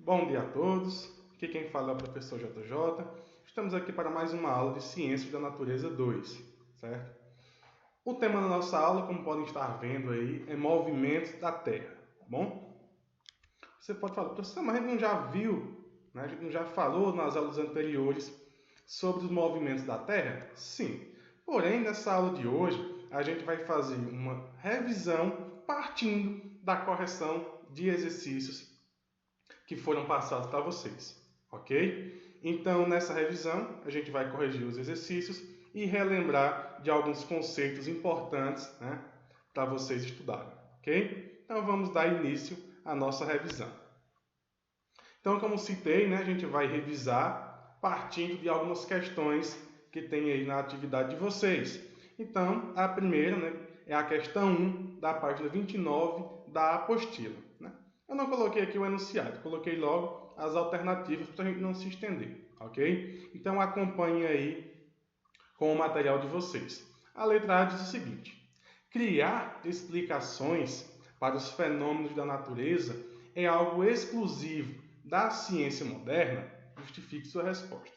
Bom dia a todos, aqui quem fala é o professor JJ. Estamos aqui para mais uma aula de Ciências da Natureza 2, certo? O tema da nossa aula, como podem estar vendo aí, é movimentos da Terra, tá bom? Você pode falar, professor, mas a gente não já viu, né? A gente não já falou nas aulas anteriores sobre os movimentos da Terra? Sim. Porém, nessa aula de hoje, a gente vai fazer uma revisão partindo da correção de exercícios que foram passados para vocês, ok? Então, nessa revisão, a gente vai corrigir os exercícios e relembrar de alguns conceitos importantes, né, para vocês estudarem, ok? Então, vamos dar início à nossa revisão. Então, como citei, né, a gente vai revisar partindo de algumas questões que tem aí na atividade de vocês. Então, a primeira, né, é a questão 1 da página 29 da apostila. Eu não coloquei aqui o enunciado, coloquei logo as alternativas para a gente não se estender, ok? Então acompanhe aí com o material de vocês. A letra A diz o seguinte: criar explicações para os fenômenos da natureza é algo exclusivo da ciência moderna? Justifique sua resposta.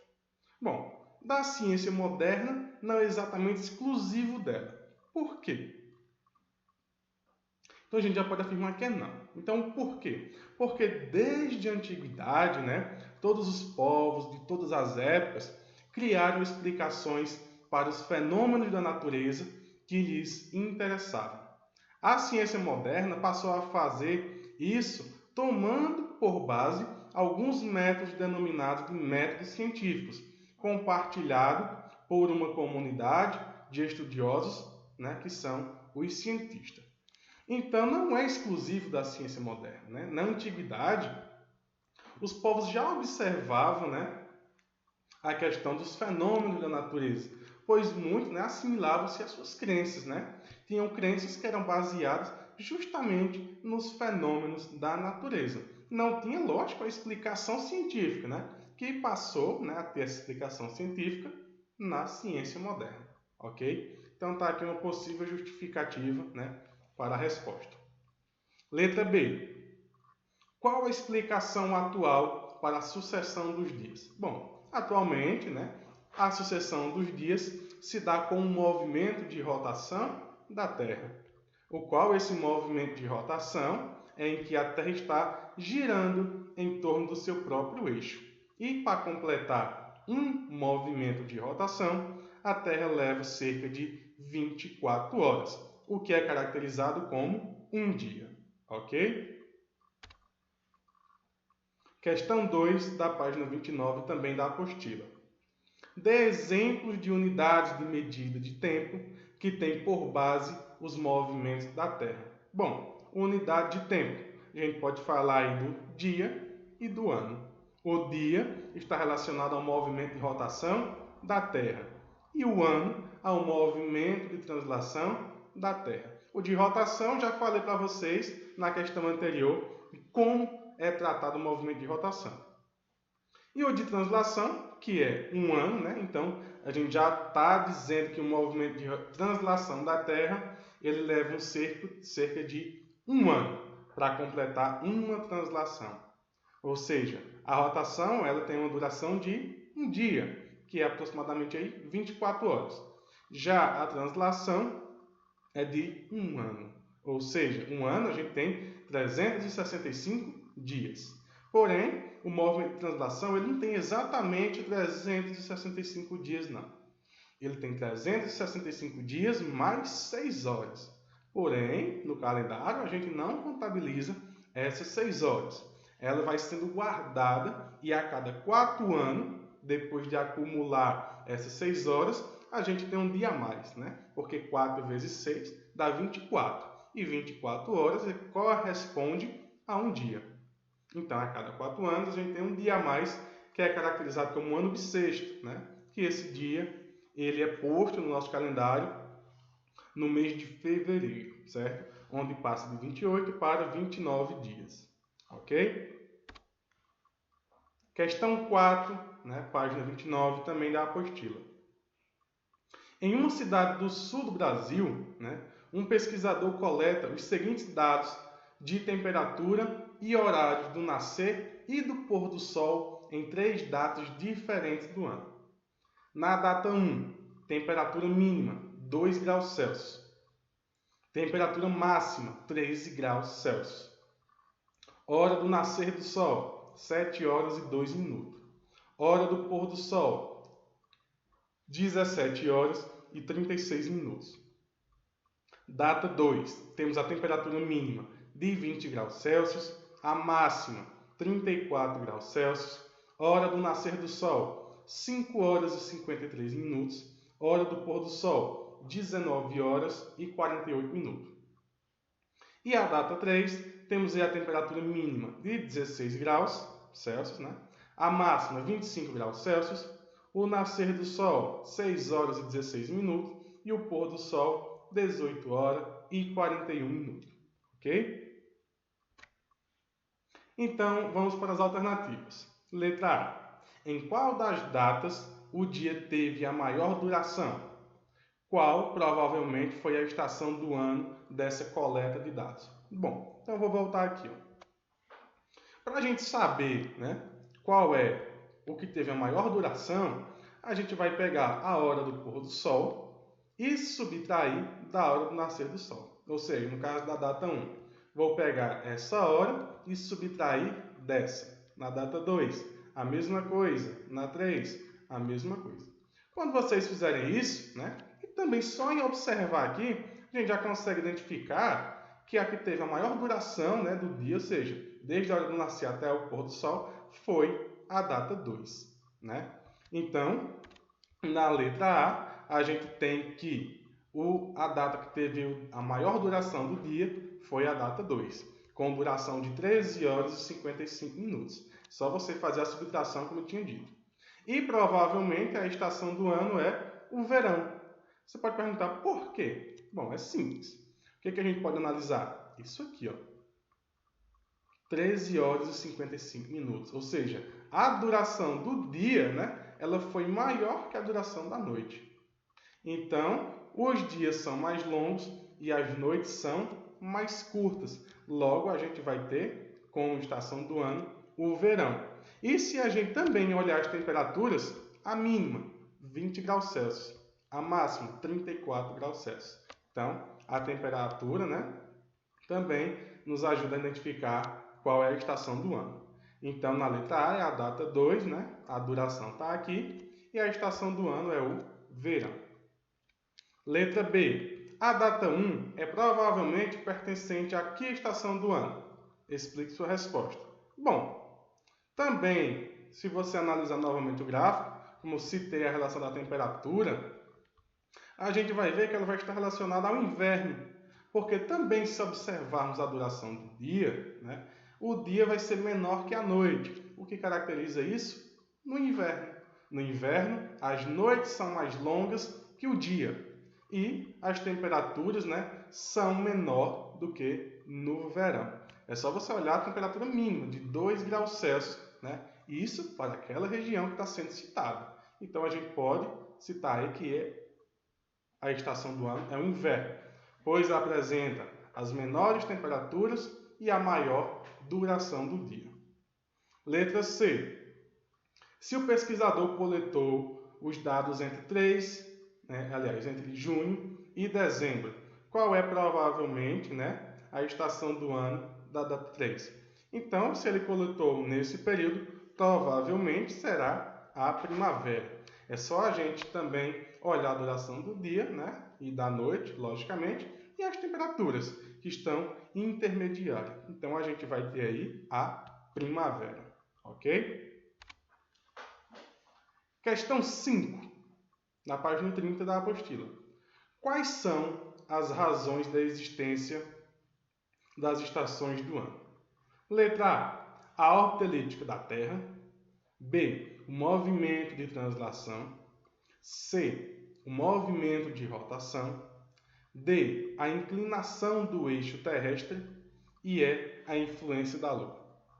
Bom, da ciência moderna não é exatamente exclusivo dela. Por quê? Então a gente já pode afirmar que é não. Então por quê? Porque desde a antiguidade, né, todos os povos de todas as épocas criaram explicações para os fenômenos da natureza que lhes interessavam. A ciência moderna passou a fazer isso tomando por base alguns métodos denominados de métodos científicos, compartilhados por uma comunidade de estudiosos, né, que são os cientistas. Então, não é exclusivo da ciência moderna, né? Na antiguidade, os povos já observavam, né, a questão dos fenômenos da natureza, pois muitos, né, assimilavam-se às suas crenças, né? Tinham crenças que eram baseadas justamente nos fenômenos da natureza. Não tinha, lógico, a explicação científica, né, que passou, né, a ter essa explicação científica na ciência moderna, ok? Então, está aqui uma possível justificativa, né, para a resposta. Letra B. Qual a explicação atual para a sucessão dos dias? Bom, atualmente, né, a sucessão dos dias se dá com um movimento de rotação da Terra, o qual esse movimento de rotação é em que a Terra está girando em torno do seu próprio eixo. E para completar um movimento de rotação, a Terra leva cerca de 24 horas, o que é caracterizado como um dia, ok? Questão 2 da página 29 também da apostila. Dê exemplos de unidades de medida de tempo que têm por base os movimentos da Terra. Bom, unidade de tempo, a gente pode falar aí do dia e do ano. O dia está relacionado ao movimento de rotação da Terra e o ano ao movimento de translação da Terra. O de rotação, já falei para vocês na questão anterior como é tratado o movimento de rotação. E o de translação, que é um ano, né? Então, a gente já está dizendo que o movimento de translação da Terra, ele leva cerca de um ano para completar uma translação. Ou seja, a rotação ela tem uma duração de um dia, que é aproximadamente aí 24 horas. Já a translação é de um ano. Ou seja, um ano a gente tem 365 dias. Porém, o movimento de translação ele não tem exatamente 365 dias, não. Ele tem 365 dias mais 6 horas. Porém, no calendário, a gente não contabiliza essas 6 horas. Ela vai sendo guardada e a cada 4 anos, depois de acumular essas 6 horas, a gente tem um dia a mais, né? Porque 4 vezes 6 dá 24. E 24 horas corresponde a um dia. Então, a cada 4 anos, a gente tem um dia a mais, que é caracterizado como um ano bissexto, né? Que esse dia ele é posto no nosso calendário no mês de fevereiro, certo? Onde passa de 28 para 29 dias. Ok? Questão 4, né? Página 29, também da apostila. Em uma cidade do sul do Brasil, né, um pesquisador coleta os seguintes dados de temperatura e horários do nascer e do pôr do sol em 3 datas diferentes do ano. Na data 1, temperatura mínima, 2 graus Celsius. Temperatura máxima, 13 graus Celsius. Hora do nascer do sol, 7 horas e 2 minutos. Hora do pôr do sol, 17 horas e 36 minutos. Data 2, temos a temperatura mínima de 20 graus Celsius, a máxima 34 graus Celsius. Hora do nascer do sol, 5 horas e 53 minutos. Hora do pôr do sol, 19 horas e 48 minutos. E a data 3, temos aí a temperatura mínima de 16 graus Celsius, né? A máxima 25 graus Celsius. O nascer do sol, 6 horas e 16 minutos. E o pôr do sol, 18 horas e 41 minutos. Ok? Então, vamos para as alternativas. Letra A. Em qual das datas o dia teve a maior duração? Qual provavelmente foi a estação do ano dessa coleta de dados? Bom, então eu vou voltar aqui. Para a gente saber, né, qual é o que teve a maior duração, a gente vai pegar a hora do pôr do sol e subtrair da hora do nascer do sol. Ou seja, no caso da data 1, vou pegar essa hora e subtrair dessa. Na data 2, a mesma coisa. Na 3, a mesma coisa. Quando vocês fizerem isso, né, e também só em observar aqui, a gente já consegue identificar que a que teve a maior duração, né, do dia, ou seja, desde a hora do nascer até o pôr do sol, foi a data 2. Né? Então, na letra A, a gente tem que a data que teve a maior duração do dia foi a data 2, com duração de 13 horas e 55 minutos. Só você fazer a subtração, como eu tinha dito. E provavelmente a estação do ano é o verão. Você pode perguntar por quê? Bom, é simples. O que a gente pode analisar? Isso aqui, ó. 13 horas e 55 minutos. Ou seja, a duração do dia, né, ela foi maior que a duração da noite. Então, os dias são mais longos e as noites são mais curtas. Logo, a gente vai ter, como estação do ano, o verão. E se a gente também olhar as temperaturas, a mínima, 20 graus Celsius. A máxima, 34 graus Celsius. Então, a temperatura, né, também nos ajuda a identificar qual é a estação do ano. Então, na letra A é a data 2, né? A duração está aqui. E a estação do ano é o verão. Letra B. A data 1 é provavelmente pertencente a que estação do ano? Explique sua resposta. Bom, também, se você analisar novamente o gráfico, como citei a relação da temperatura, a gente vai ver que ela vai estar relacionada ao inverno. Porque também, se observarmos a duração do dia, né, o dia vai ser menor que a noite. O que caracteriza isso? No inverno. No inverno, as noites são mais longas que o dia. E as temperaturas, né, são menor do que no verão. É só você olhar a temperatura mínima de 2 graus Celsius, né? Isso para aquela região que está sendo citada. Então, a gente pode citar aí que a estação do ano é o inverno, pois apresenta as menores temperaturas e a maior duração do dia. Letra C. Se o pesquisador coletou os dados entre junho e dezembro, qual é provavelmente, né, a estação do ano da data 3? Então, se ele coletou nesse período, provavelmente será a primavera. É só a gente também olhar a duração do dia, né, e da noite, logicamente, e as temperaturas, que estão intermediárias. Então, a gente vai ter aí a primavera, ok? Questão 5, na página 30 da apostila. Quais são as razões da existência das estações do ano? Letra A, a órbita elíptica da Terra. B, o movimento de translação. C, o movimento de rotação. D, a inclinação do eixo terrestre. E E, a influência da Lua.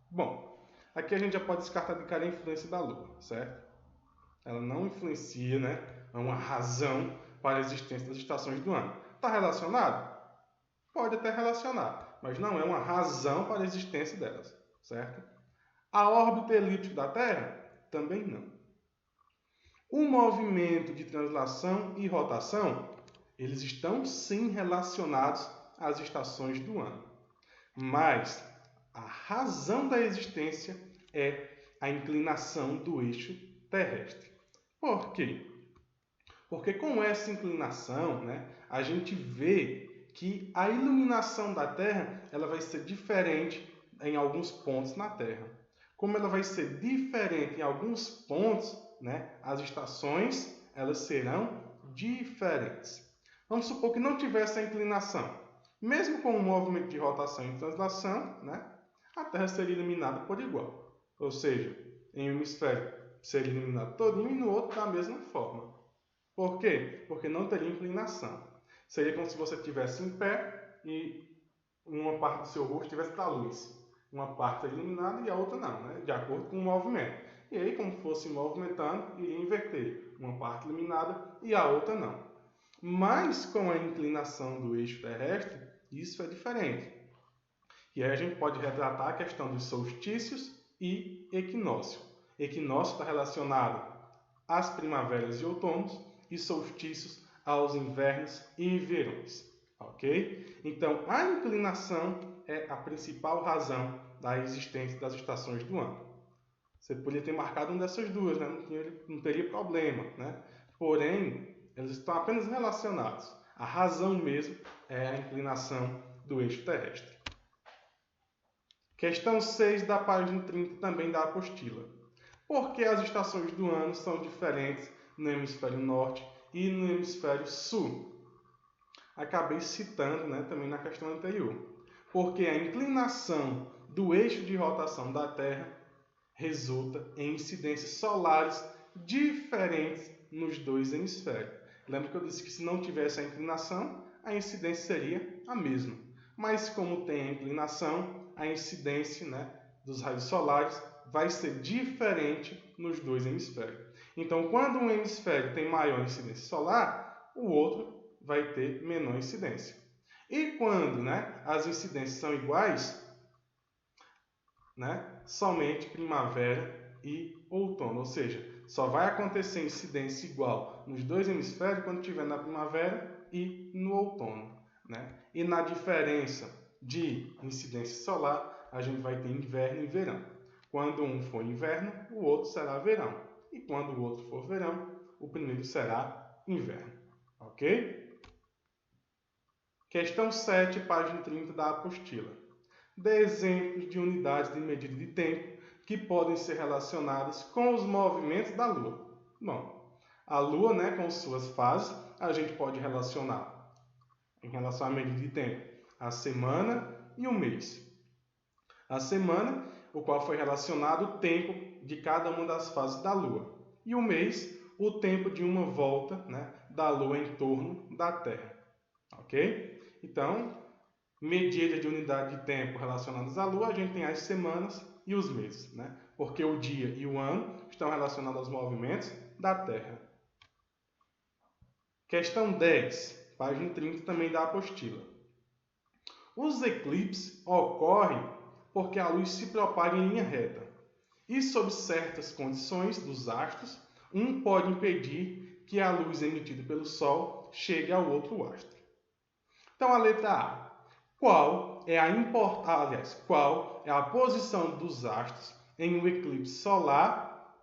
Bom, aqui a gente já pode descartar de cara a influência da Lua, certo? Ela não influencia, né? É uma razão para a existência das estações do ano. Está relacionado? Pode até relacionar, mas não é uma razão para a existência delas, certo? A órbita elíptica da Terra? Também não. O movimento de translação e rotação, eles estão sim relacionados às estações do ano. Mas a razão da existência é a inclinação do eixo terrestre. Por quê? Porque com essa inclinação, a gente vê que a iluminação da Terra ela vai ser diferente em alguns pontos na Terra. Como ela vai ser diferente em alguns pontos, as estações elas serão diferentes. Vamos supor que não tivesse a inclinação. Mesmo com o movimento de rotação e translação, a Terra seria iluminada por igual. Ou seja, em um hemisfério seria iluminado todinho e no outro da mesma forma. Por quê? Porque não teria inclinação. Seria como se você estivesse em pé e uma parte do seu rosto tivesse da luz. Uma parte é iluminada e a outra não, de acordo com o movimento. E aí, como fosse movimentando, iria inverter. Uma parte iluminada e a outra não. Mas com a inclinação do eixo terrestre, isso é diferente. E aí a gente pode retratar a questão dos solstícios e equinócio. Equinócio está relacionado às primaveras e outonos e solstícios aos invernos e verões. Ok? Então, a inclinação é a principal razão da existência das estações do ano. Você poderia ter marcado uma dessas duas, não teria problema. Porém, eles estão apenas relacionados. A razão mesmo é a inclinação do eixo terrestre. Questão 6 da página 30 também da apostila. Por que as estações do ano são diferentes no hemisfério norte e no hemisfério sul? Acabei citando também na questão anterior. Porque a inclinação do eixo de rotação da Terra resulta em incidências solares diferentes nos dois hemisférios. Lembra que eu disse que se não tivesse a inclinação, a incidência seria a mesma. Mas como tem a inclinação, a incidência dos raios solares vai ser diferente nos dois hemisférios. Então, quando um hemisfério tem maior incidência solar, o outro vai ter menor incidência. E quando as incidências são iguais, somente primavera e outono. Ou seja, só vai acontecer incidência igual nos dois hemisférios quando estiver na primavera e no outono. E na diferença de incidência solar, a gente vai ter inverno e verão. Quando um for inverno, o outro será verão. E quando o outro for verão, o primeiro será inverno. Ok? Questão 7, página 30 da apostila. Dê exemplos de unidades de medida de tempo que podem ser relacionadas com os movimentos da Lua. Bom, a Lua, com suas fases, a gente pode relacionar, em relação à medida de tempo, a semana e o mês. A semana, o qual foi relacionado o tempo de cada uma das fases da Lua. E o mês, o tempo de uma volta da Lua em torno da Terra. Ok? Então, medida de unidade de tempo relacionadas à Lua, a gente tem as semanas e os meses, porque o dia e o ano estão relacionados aos movimentos da Terra. Questão 10, página 30 também da apostila. Os eclipses ocorrem porque a luz se propaga em linha reta e, sob certas condições dos astros, um pode impedir que a luz emitida pelo Sol chegue ao outro astro. Então, a letra A. Qual é a posição dos astros em um eclipse solar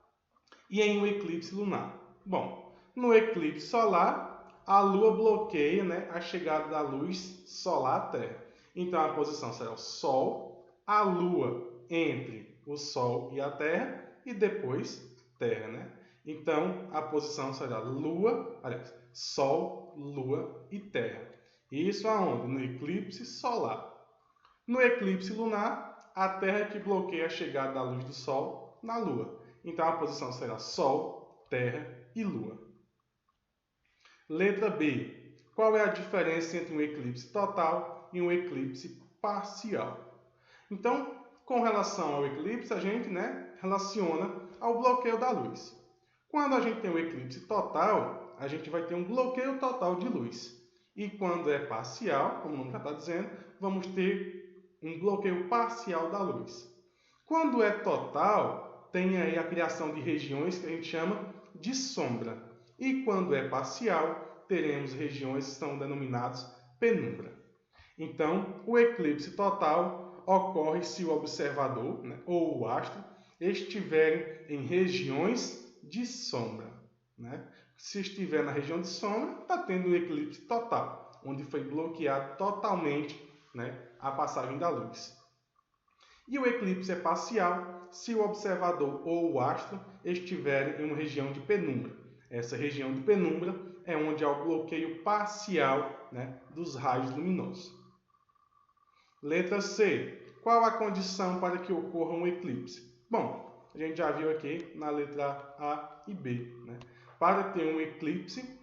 e em um eclipse lunar? Bom, no eclipse solar, a Lua bloqueia a chegada da luz solar à Terra. Então, a posição será o Sol, a Lua entre o Sol e a Terra e depois Terra. Então, a posição será Sol, Lua e Terra. Isso aonde? No eclipse solar. No eclipse lunar, a Terra é que bloqueia a chegada da luz do Sol na Lua. Então, a posição será Sol, Terra e Lua. Letra B. Qual é a diferença entre um eclipse total e um eclipse parcial? Então, com relação ao eclipse, a gente relaciona ao bloqueio da luz. Quando a gente tem um eclipse total, a gente vai ter um bloqueio total de luz. E quando é parcial, como o nome já está dizendo, vamos ter um bloqueio parcial da luz. Quando é total, tem aí a criação de regiões que a gente chama de sombra. E quando é parcial, teremos regiões que são denominadas penumbra. Então, o eclipse total ocorre se o observador, né, ou o astro estiverem em regiões de sombra. Né? Se estiver na região de sombra, está tendo um eclipse total, onde foi bloqueado totalmente, né, a passagem da luz. E o eclipse é parcial se o observador ou o astro estiverem em uma região de penumbra. Essa região de penumbra é onde há o bloqueio parcial, né, dos raios luminosos. Letra C. Qual a condição para que ocorra um eclipse? Bom, a gente já viu aqui na letra A e B. Né? Para ter um eclipse,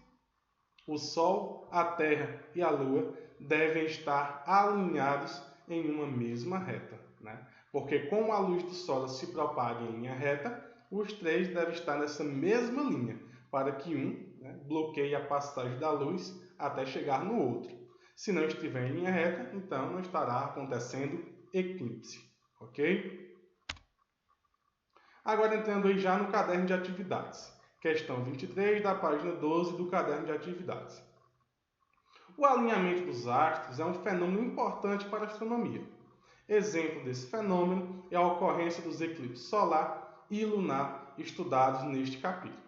o Sol, a Terra e a Lua devem estar alinhados em uma mesma reta. Né? Porque como a luz do Sol se propaga em linha reta, os três devem estar nessa mesma linha, para que um, né, bloqueie a passagem da luz até chegar no outro. Se não estiver em linha reta, então não estará acontecendo eclipse. Ok? Agora entrando aí já no caderno de atividades. Questão 23 da página 12 do caderno de atividades. O alinhamento dos astros é um fenômeno importante para a astronomia. Exemplo desse fenômeno é a ocorrência dos eclipses solar e lunar estudados neste capítulo.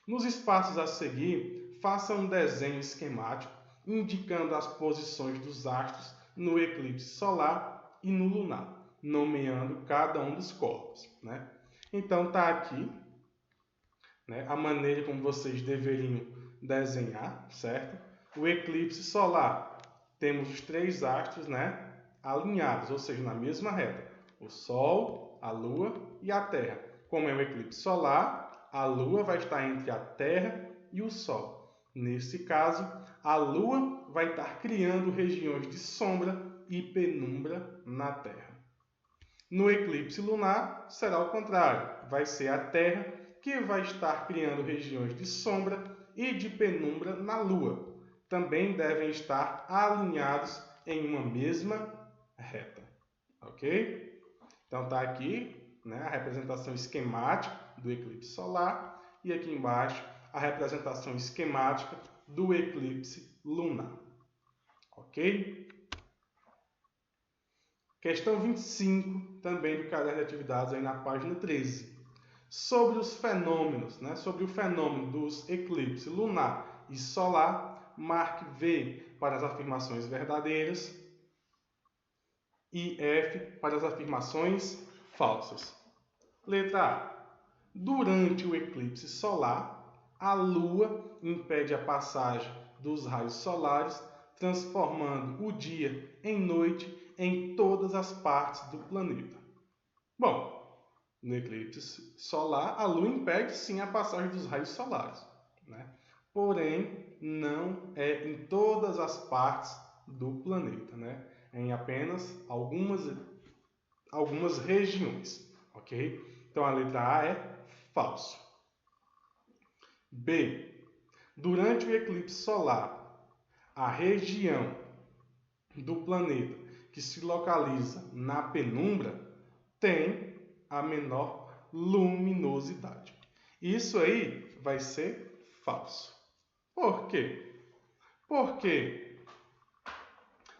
Nos espaços a seguir, faça um desenho esquemático indicando as posições dos astros no eclipse solar e no lunar, nomeando cada um dos corpos. Né? Então está aqui, né, a maneira como vocês deveriam desenhar, certo? O eclipse solar, temos os três astros, né, alinhados, ou seja, na mesma reta. O Sol, a Lua e a Terra. Como é um eclipse solar, a Lua vai estar entre a Terra e o Sol. Nesse caso, a Lua vai estar criando regiões de sombra e penumbra na Terra. No eclipse lunar, será o contrário. Vai ser a Terra que vai estar criando regiões de sombra e de penumbra na Lua. Também devem estar alinhados em uma mesma reta. Ok? Então está aqui, né, a representação esquemática do eclipse solar e aqui embaixo a representação esquemática do eclipse lunar. Ok? Questão 25, também do caderno de atividades, aí na página 13. Sobre os fenômenos, né? Sobre o fenômeno dos eclipses lunar e solar, marque V para as afirmações verdadeiras e F para as afirmações falsas. Letra A. Durante o eclipse solar, a Lua impede a passagem dos raios solares, transformando o dia em noite em todas as partes do planeta. Bom, no eclipse solar, a Lua impede sim a passagem dos raios solares, né? Porém, não é em todas as partes do planeta, né? É em apenas algumas regiões, ok? Então a letra A é falso. B. Durante o eclipse solar, a região do planeta que se localiza na penumbra tem a menor luminosidade. Isso aí vai ser falso. Por quê? Porque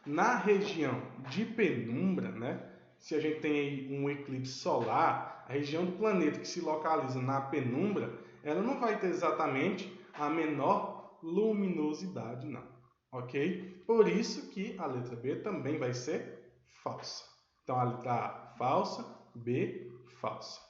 na região de penumbra, né, se a gente tem aí um eclipse solar, a região do planeta que se localiza na penumbra, ela não vai ter exatamente a menor luminosidade, não. Ok? Por isso que a letra B também vai ser falsa. Então, a letra A, falsa. B, falsa.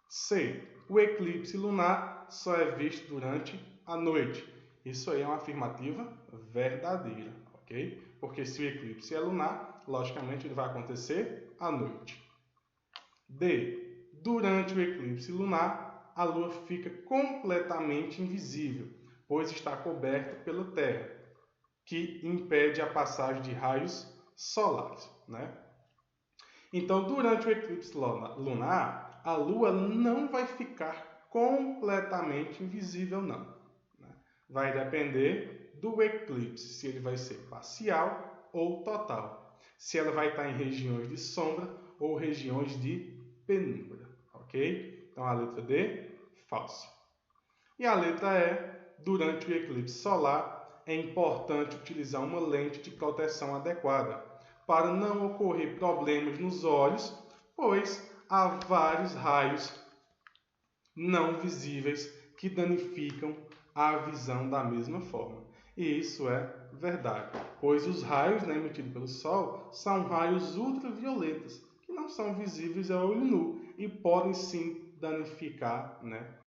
C. O eclipse lunar só é visto durante a noite. Isso aí é uma afirmativa verdadeira, ok? Porque se o eclipse é lunar, logicamente ele vai acontecer à noite. D. Durante o eclipse lunar, a Lua fica completamente invisível, pois está coberta pela Terra, que impede a passagem de raios solares, né? Então, durante o eclipse lunar, a Lua não vai ficar completamente invisível, não. Né? Vai depender do eclipse, se ele vai ser parcial ou total. se ela vai estar em regiões de sombra ou regiões de penumbra, ok? Então a letra D, falso. E a letra E, durante o eclipse solar, é importante utilizar uma lente de proteção adequada para não ocorrer problemas nos olhos, pois há vários raios não visíveis que danificam a visão da mesma forma. E isso é verdade, pois os raios, né, emitidos pelo Sol são raios ultravioletas, que não são visíveis a olho nu e podem sim danificar, né,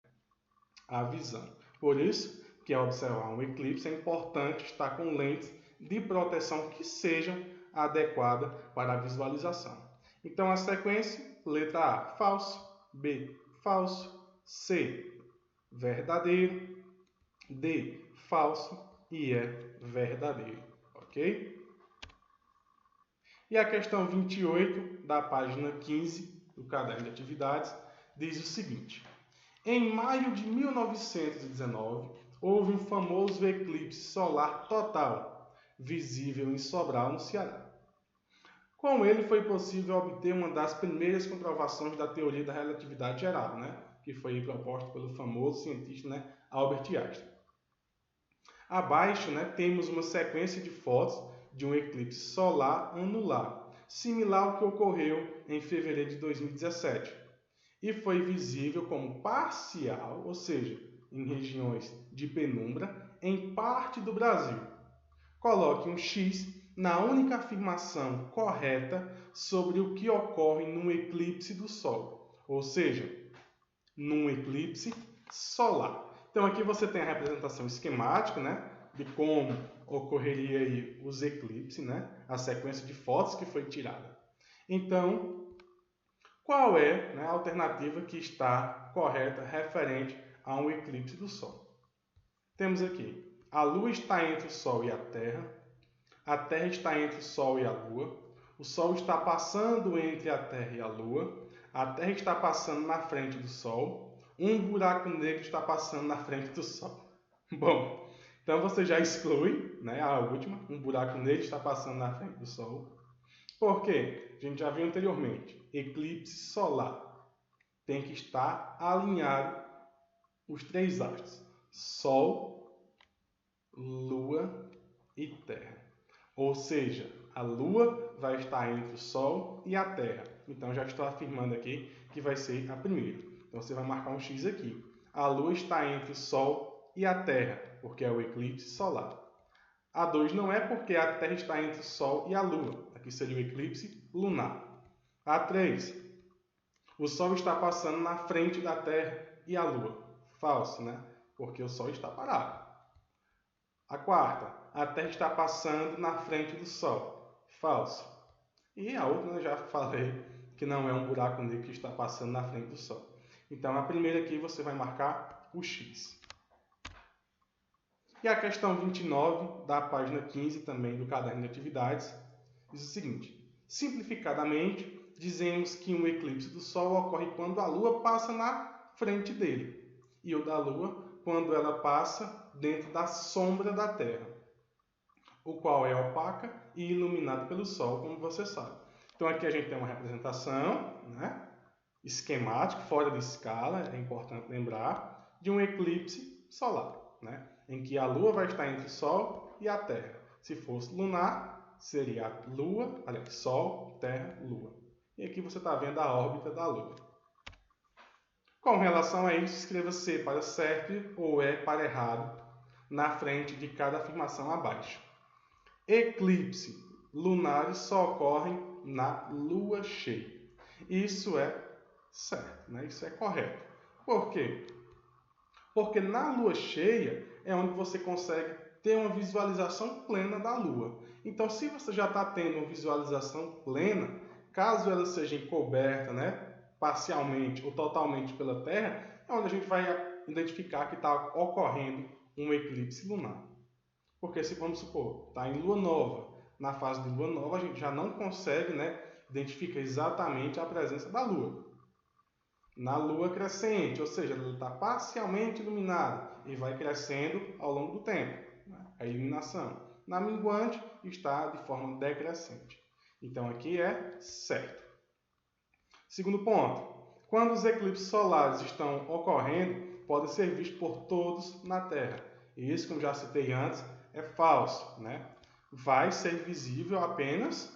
a visão. Por isso que ao observar um eclipse é importante estar com lentes de proteção que sejam adequadas para a visualização. Então a sequência, letra A, falso, B, falso, C, verdadeiro, D, falso e E, verdadeiro, ok? E a questão 28 da página 15 do caderno de atividades diz o seguinte: em maio de 1919, houve um famoso eclipse solar total, visível em Sobral, no Ceará. Com ele foi possível obter uma das primeiras comprovações da teoria da relatividade geral, né? Que foi proposta pelo famoso cientista, né, Albert Einstein. Abaixo, né, temos uma sequência de fotos de um eclipse solar anular, similar ao que ocorreu em fevereiro de 2017, e foi visível como parcial, ou seja, em regiões de penumbra, em parte do Brasil. Coloque um X na única afirmação correta sobre o que ocorre num eclipse do Sol, ou seja, num eclipse solar. Então aqui você tem a representação esquemática, né, de como ocorreria aí os eclipses, né, a sequência de fotos que foi tirada. Então, qual é, né, a alternativa que está correta referente a um eclipse do Sol? Temos aqui, a Lua está entre o Sol e a Terra está entre o Sol e a Lua, o Sol está passando entre a Terra e a Terra está passando na frente do Sol, um buraco negro está passando na frente do Sol. Bom, então você já exclui, né, a última, um buraco negro está passando na frente do Sol. Por quê? A gente já viu anteriormente, eclipse solar tem que estar alinhado os três astros, Sol, Lua e Terra. Ou seja, a Lua vai estar entre o Sol e a Terra. Então já estou afirmando aqui que vai ser a primeira. Então você vai marcar um X aqui. A Lua está entre o Sol e a Terra, porque é o eclipse solar. A 2 não é porque a Terra está entre o Sol e a Lua. Aqui seria o eclipse lunar. A 3, o Sol está passando na frente da Terra e a Lua. Falso, né? Porque o Sol está parado. A 4, a Terra está passando na frente do Sol. Falso. E a outra eu já falei que não é um buraco negro que está passando na frente do Sol. Então a primeira aqui você vai marcar o X. E a questão 29 da página 15 também do caderno de atividades diz o seguinte: simplificadamente, dizemos que um eclipse do Sol ocorre quando a Lua passa na frente dele e o da Lua quando ela passa dentro da sombra da Terra, o qual é opaca e iluminado pelo Sol, como você sabe. Então aqui a gente tem uma representação, né, esquemática, fora de escala, é importante lembrar, de um eclipse solar, né, em que a Lua vai estar entre o Sol e a Terra. Se fosse lunar, seria a Lua, aliás, Sol, Terra, Lua. E aqui você está vendo a órbita da Lua. Com relação a isso, escreva C para certo ou E para errado na frente de cada afirmação abaixo. Eclipse lunares só ocorrem na Lua cheia. Isso é certo, né? Isso é correto. Por quê? Porque na Lua cheia é onde você consegue ter uma visualização plena da Lua. Então, se você já está tendo uma visualização plena, caso ela seja encoberta, né, parcialmente ou totalmente pela Terra, é onde a gente vai identificar que está ocorrendo um eclipse lunar. Porque se, vamos supor, está em Lua Nova, na fase de Lua Nova, a gente já não consegue, né, identificar exatamente a presença da Lua. Na Lua crescente, ou seja, ela está parcialmente iluminada e vai crescendo ao longo do tempo, né, a iluminação. Na minguante, está de forma decrescente. Então aqui é certo. Segundo ponto. Quando os eclipses solares estão ocorrendo, podem ser vistos por todos na Terra. E isso, como já citei antes, é falso, né? Vai ser visível apenas,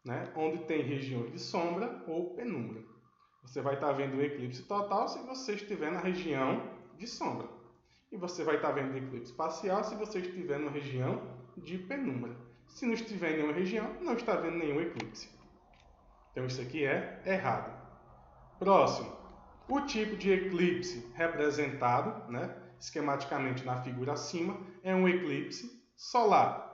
né, onde tem regiões de sombra ou penumbra. Você vai estar vendo o eclipse total se você estiver na região de sombra. E você vai estar vendo o eclipse parcial se você estiver na região de penumbra. Se não estiver em nenhuma região, não está vendo nenhum eclipse. Então isso aqui é errado. Próximo. O tipo de eclipse representado, né, esquematicamente na figura acima, é um eclipse solar.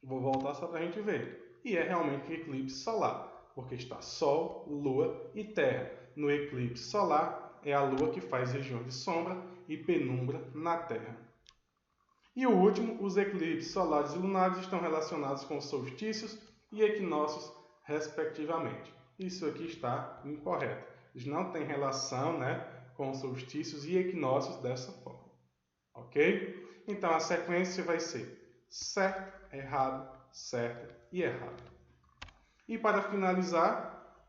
Vou voltar só para a gente ver. E é realmente um eclipse solar, porque está Sol, Lua e Terra. No eclipse solar, é a Lua que faz regiões de sombra e penumbra na Terra. E o último, os eclipses solares e lunares estão relacionados com solstícios e equinócios, respectivamente. Isso aqui está incorreto. Eles não têm relação, né, com solstícios e equinócios dessa forma. Ok? Então a sequência vai ser certo, errado, certo e errado. E para finalizar,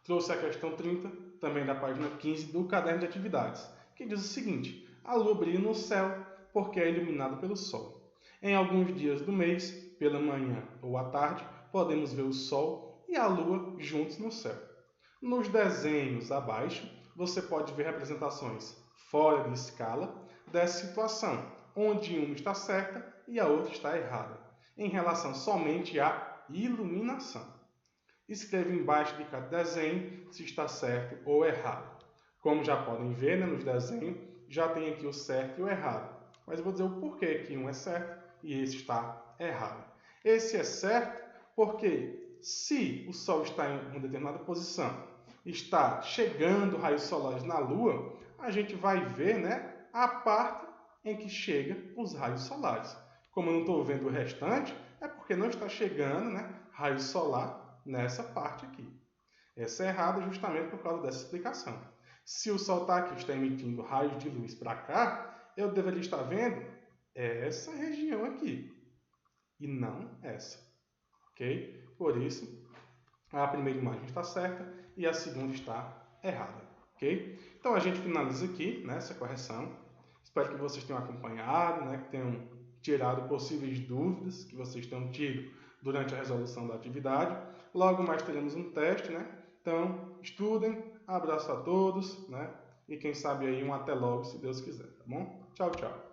trouxe a questão 30, também da página 15 do caderno de atividades, que diz o seguinte: a lua brilha no céu porque é iluminada pelo sol. Em alguns dias do mês, pela manhã ou à tarde, podemos ver o sol e a lua juntos no céu. Nos desenhos abaixo, você pode ver representações fora de escala dessa situação, onde uma está certa e a outra está errada, em relação somente à iluminação. Escreva embaixo de cada desenho se está certo ou errado. Como já podem ver, né, nos desenhos, já tem aqui o certo e o errado. Mas eu vou dizer o porquê que um é certo e esse está errado. Esse é certo porque se o Sol está em uma determinada posição, está chegando raios solares na Lua, a gente vai ver, né, a parte em que chegam os raios solares. Como eu não estou vendo o restante, é porque não está chegando, né, raio solar nessa parte aqui. Essa é errada justamente por causa dessa explicação. Se o Sol está aqui, está emitindo raios de luz para cá, eu deveria estar vendo essa região aqui e não essa, ok? Por isso, a primeira imagem está certa e a segunda está errada, ok? Então a gente finaliza aqui, né, essa correção. Espero que vocês tenham acompanhado, né, que tenham tirado possíveis dúvidas que vocês tenham tido durante a resolução da atividade. Logo mais teremos um teste, né? Então, estudem, abraço a todos, né? E quem sabe aí um até logo, se Deus quiser, tá bom? Tchau, tchau.